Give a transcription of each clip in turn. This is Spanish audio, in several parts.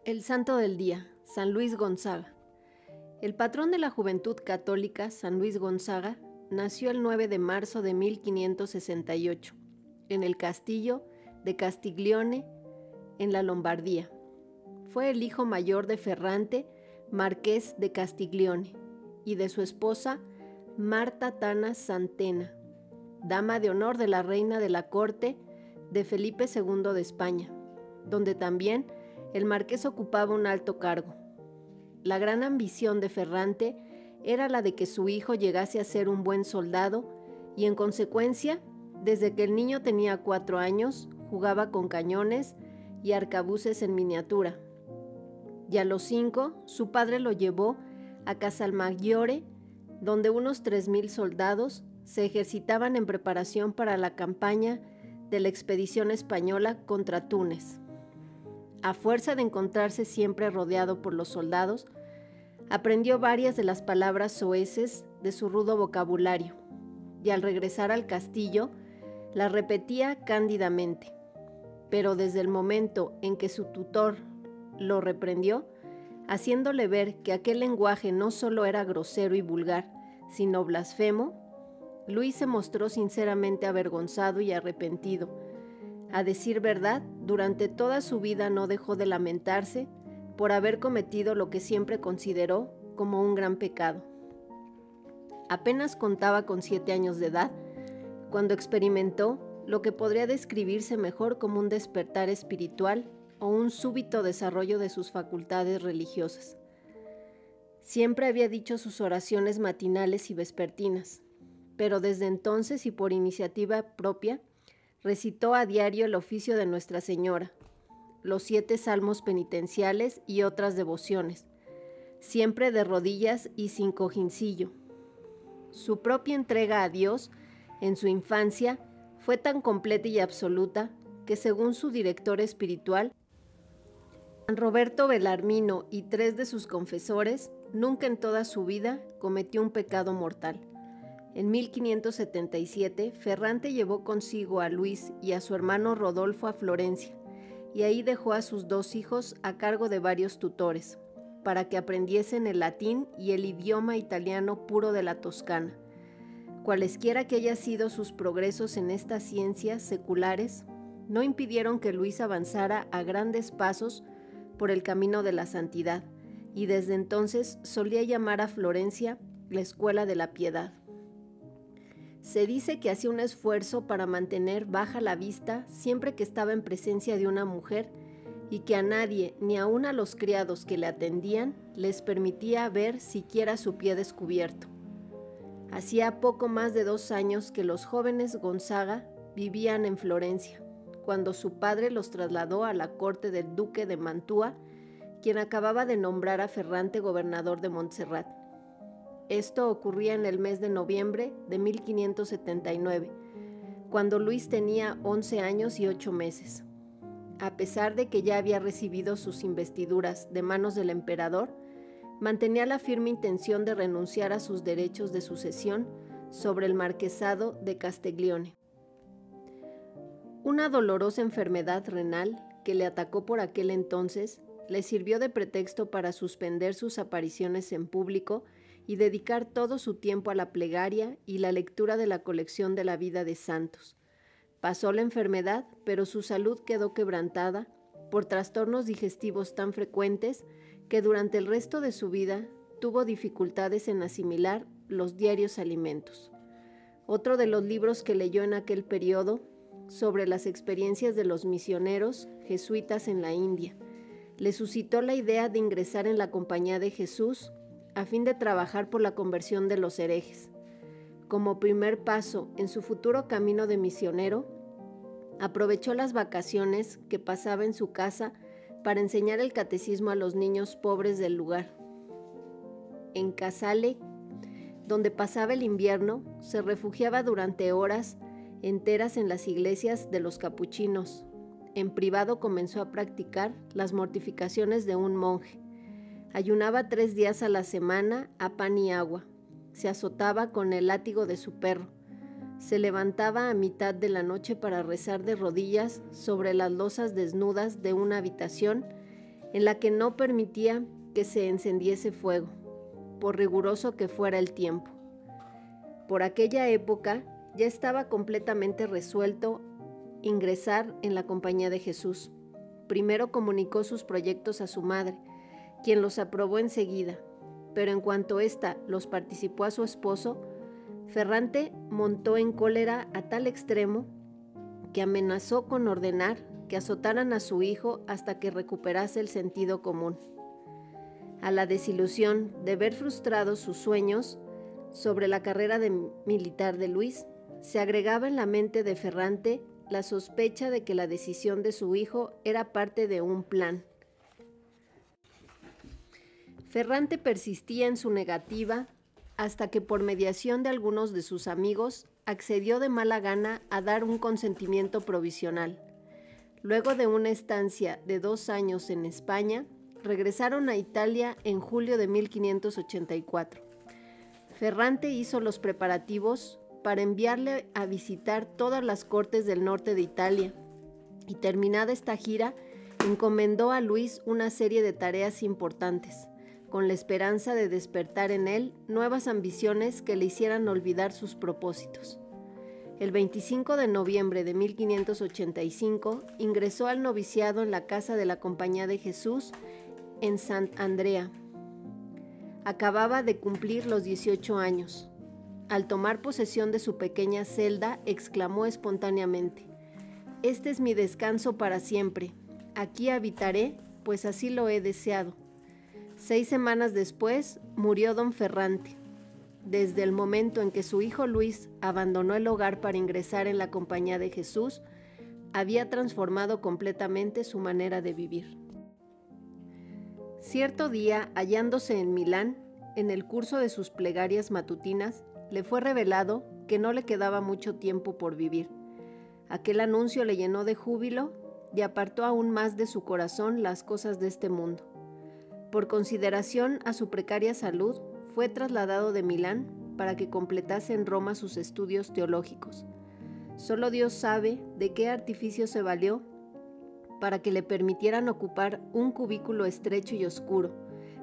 El Santo del Día, San Luis Gonzaga. El patrón de la juventud católica, San Luis Gonzaga, nació el 9 de marzo de 1568, en el castillo de Castiglione, en la Lombardía. Fue el hijo mayor de Ferrante, marqués de Castiglione, y de su esposa, Marta Tana Santena, dama de honor de la reina de la corte de Felipe II de España, donde también el marqués ocupaba un alto cargo. La gran ambición de Ferrante era la de que su hijo llegase a ser un buen soldado y, en consecuencia, desde que el niño tenía 4 años, jugaba con cañones y arcabuces en miniatura. Y a los 5, su padre lo llevó a Casalmaggiore, donde unos 3,000 soldados se ejercitaban en preparación para la campaña de la expedición española contra Túnez. A fuerza de encontrarse siempre rodeado por los soldados, aprendió varias de las palabras soeces de su rudo vocabulario, y al regresar al castillo, las repetía cándidamente. Pero desde el momento en que su tutor lo reprendió, haciéndole ver que aquel lenguaje no solo era grosero y vulgar, sino blasfemo, Luis se mostró sinceramente avergonzado y arrepentido. A decir verdad, durante toda su vida no dejó de lamentarse por haber cometido lo que siempre consideró como un gran pecado. Apenas contaba con 7 años de edad cuando experimentó lo que podría describirse mejor como un despertar espiritual o un súbito desarrollo de sus facultades religiosas. Siempre había dicho sus oraciones matinales y vespertinas, pero desde entonces y por iniciativa propia, recitó a diario el oficio de Nuestra Señora, los 7 salmos penitenciales y otras devociones, siempre de rodillas y sin cojincillo. Su propia entrega a Dios en su infancia fue tan completa y absoluta que, según su director espiritual, San Roberto Belarmino y 3 de sus confesores, nunca en toda su vida cometió un pecado mortal. En 1577, Ferrante llevó consigo a Luis y a su hermano Rodolfo a Florencia, y ahí dejó a sus 2 hijos a cargo de varios tutores, para que aprendiesen el latín y el idioma italiano puro de la Toscana. Cualesquiera que hayan sido sus progresos en estas ciencias seculares, no impidieron que Luis avanzara a grandes pasos por el camino de la santidad, y desde entonces solía llamar a Florencia la Escuela de la Piedad. Se dice que hacía un esfuerzo para mantener baja la vista siempre que estaba en presencia de una mujer y que a nadie, ni aun a los criados que le atendían, les permitía ver siquiera su pie descubierto. Hacía poco más de 2 años que los jóvenes Gonzaga vivían en Florencia, cuando su padre los trasladó a la corte del duque de Mantua, quien acababa de nombrar a Ferrante gobernador de Montserrat. Esto ocurría en el mes de noviembre de 1579, cuando Luis tenía 11 años y 8 meses. A pesar de que ya había recibido sus investiduras de manos del emperador, mantenía la firme intención de renunciar a sus derechos de sucesión sobre el marquesado de Castiglione. Una dolorosa enfermedad renal que le atacó por aquel entonces le sirvió de pretexto para suspender sus apariciones en público y dedicar todo su tiempo a la plegaria y la lectura de la colección de la vida de santos. Pasó la enfermedad, pero su salud quedó quebrantada por trastornos digestivos tan frecuentes que durante el resto de su vida tuvo dificultades en asimilar los diarios alimentos. Otro de los libros que leyó en aquel periodo, sobre las experiencias de los misioneros jesuitas en la India, le suscitó la idea de ingresar en la Compañía de Jesús a fin de trabajar por la conversión de los herejes. Como primer paso en su futuro camino de misionero, aprovechó las vacaciones que pasaba en su casa para enseñar el catecismo a los niños pobres del lugar. En Casale, donde pasaba el invierno, se refugiaba durante horas enteras en las iglesias de los capuchinos. En privado comenzó a practicar las mortificaciones de un monje. Ayunaba 3 días a la semana a pan y agua. Se azotaba con el látigo de su perro. Se levantaba a mitad de la noche para rezar de rodillas sobre las losas desnudas de una habitación en la que no permitía que se encendiese fuego, por riguroso que fuera el tiempo. Por aquella época ya estaba completamente resuelto ingresar en la Compañía de Jesús. Primero comunicó sus proyectos a su madre, quien los aprobó enseguida, pero en cuanto ésta los participó a su esposo, Ferrante montó en cólera a tal extremo que amenazó con ordenar que azotaran a su hijo hasta que recuperase el sentido común. A la desilusión de ver frustrados sus sueños sobre la carrera militar de Luis, se agregaba en la mente de Ferrante la sospecha de que la decisión de su hijo era parte de un plan. Ferrante persistía en su negativa hasta que, por mediación de algunos de sus amigos, accedió de mala gana a dar un consentimiento provisional. Luego de una estancia de 2 años en España, regresaron a Italia en julio de 1584. Ferrante hizo los preparativos para enviarle a visitar todas las cortes del norte de Italia, y terminada esta gira, encomendó a Luis una serie de tareas importantes, con la esperanza de despertar en él nuevas ambiciones que le hicieran olvidar sus propósitos. El 25 de noviembre de 1585 ingresó al noviciado en la casa de la Compañía de Jesús en Sant'Andrea. Acababa de cumplir los 18 años. Al tomar posesión de su pequeña celda, exclamó espontáneamente: «Este es mi descanso para siempre. Aquí habitaré, pues así lo he deseado». 6 semanas después murió don Ferrante. Desde el momento en que su hijo Luis abandonó el hogar para ingresar en la Compañía de Jesús, había transformado completamente su manera de vivir. Cierto día, hallándose en Milán, en el curso de sus plegarias matutinas, le fue revelado que no le quedaba mucho tiempo por vivir. Aquel anuncio le llenó de júbilo y apartó aún más de su corazón las cosas de este mundo. Por consideración a su precaria salud, fue trasladado de Milán para que completase en Roma sus estudios teológicos. Solo Dios sabe de qué artificio se valió para que le permitieran ocupar un cubículo estrecho y oscuro,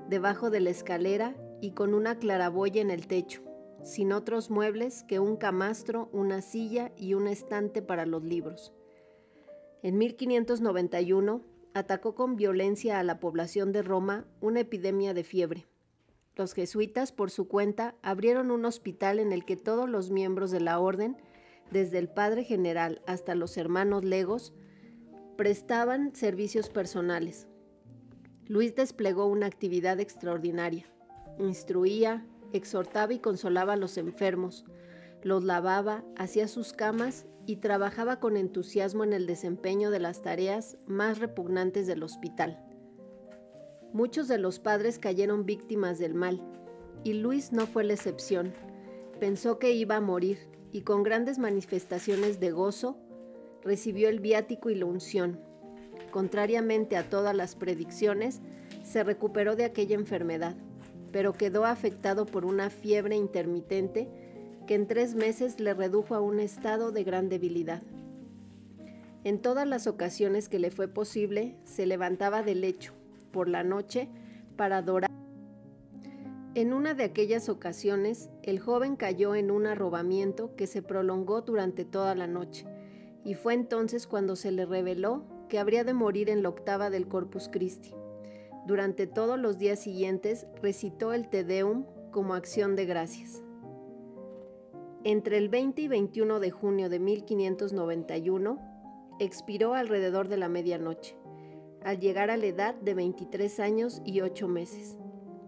debajo de la escalera y con una claraboya en el techo, sin otros muebles que un camastro, una silla y un estante para los libros. En 1591 atacó con violencia a la población de Roma una epidemia de fiebre. Los jesuitas, por su cuenta, abrieron un hospital en el que todos los miembros de la orden, desde el padre general hasta los hermanos legos, prestaban servicios personales. Luis desplegó una actividad extraordinaria. Instruía, exhortaba y consolaba a los enfermos, los lavaba, hacía sus camas y trabajaba con entusiasmo en el desempeño de las tareas más repugnantes del hospital. Muchos de los padres cayeron víctimas del mal, y Luis no fue la excepción. Pensó que iba a morir, y con grandes manifestaciones de gozo, recibió el viático y la unción. Contrariamente a todas las predicciones, se recuperó de aquella enfermedad, pero quedó afectado por una fiebre intermitente que en 3 meses le redujo a un estado de gran debilidad. En todas las ocasiones que le fue posible, se levantaba del lecho por la noche para adorar. En una de aquellas ocasiones, el joven cayó en un arrobamiento que se prolongó durante toda la noche, y fue entonces cuando se le reveló que habría de morir en la octava del Corpus Christi. Durante todos los días siguientes recitó el Te Deum como acción de gracias. Entre el 20 y 21 de junio de 1591, expiró alrededor de la medianoche, al llegar a la edad de 23 años y 8 meses.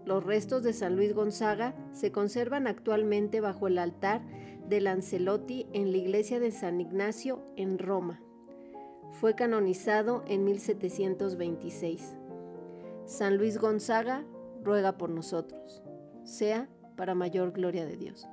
Los restos de San Luis Gonzaga se conservan actualmente bajo el altar de Lancelotti en la iglesia de San Ignacio en Roma. Fue canonizado en 1726. San Luis Gonzaga ruega por nosotros. Sea para mayor gloria de Dios.